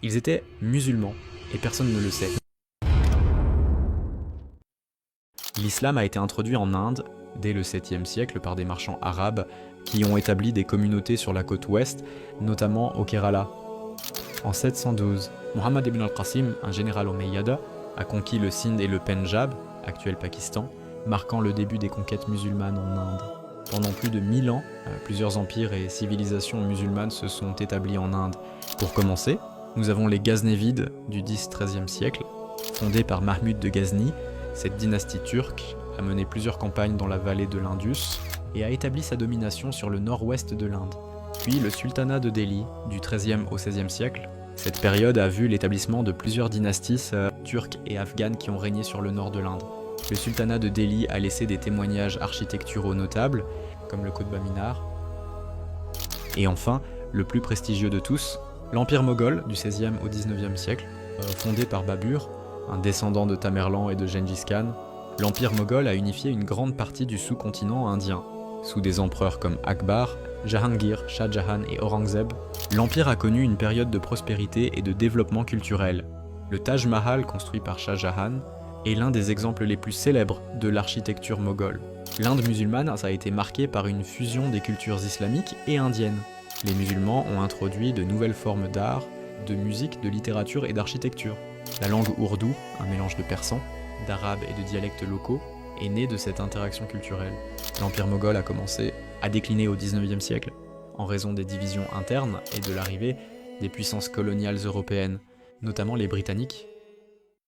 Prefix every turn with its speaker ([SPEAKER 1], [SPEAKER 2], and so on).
[SPEAKER 1] Ils étaient musulmans, et personne ne le sait. L'islam a été introduit en Inde dès le 7e siècle par des marchands arabes qui ont établi des communautés sur la côte ouest, notamment au Kerala. En 712, Muhammad ibn al-Qasim, un général omeyyade, a conquis le Sindh et le Pendjab, actuel Pakistan, marquant le début des conquêtes musulmanes en Inde. Pendant plus de 1000 ans, plusieurs empires et civilisations musulmanes se sont établis en Inde. Pour commencer, nous avons les Ghaznavides du 10-13e siècle, fondés par Mahmud de Ghazni. Cette dynastie turque a mené plusieurs campagnes dans la vallée de l'Indus et a établi sa domination sur le nord-ouest de l'Inde. Puis le sultanat de Delhi, du XIIIe au XVIe siècle. Cette période a vu l'établissement de plusieurs dynasties turques et afghanes qui ont régné sur le nord de l'Inde. Le sultanat de Delhi a laissé des témoignages architecturaux notables, comme le Qutb Minar. Et enfin, le plus prestigieux de tous, l'empire moghol du XVIe au XIXe siècle, fondé par Babur, un descendant de Tamerlan et de Gengis Khan. L'empire moghol a unifié une grande partie du sous-continent indien. Sous des empereurs comme Akbar, Jahangir, Shah Jahan et Aurangzeb, l'empire a connu une période de prospérité et de développement culturel. Le Taj Mahal, construit par Shah Jahan, est l'un des exemples les plus célèbres de l'architecture moghole. L'Inde musulmane, ça a été marqué par une fusion des cultures islamiques et indiennes. Les musulmans ont introduit de nouvelles formes d'art, de musique, de littérature et d'architecture. La langue ourdou, un mélange de persan, d'arabe et de dialectes locaux, est née de cette interaction culturelle. L'empire moghol a commencé à décliner au XIXe siècle, en raison des divisions internes et de l'arrivée des puissances coloniales européennes, notamment les Britanniques,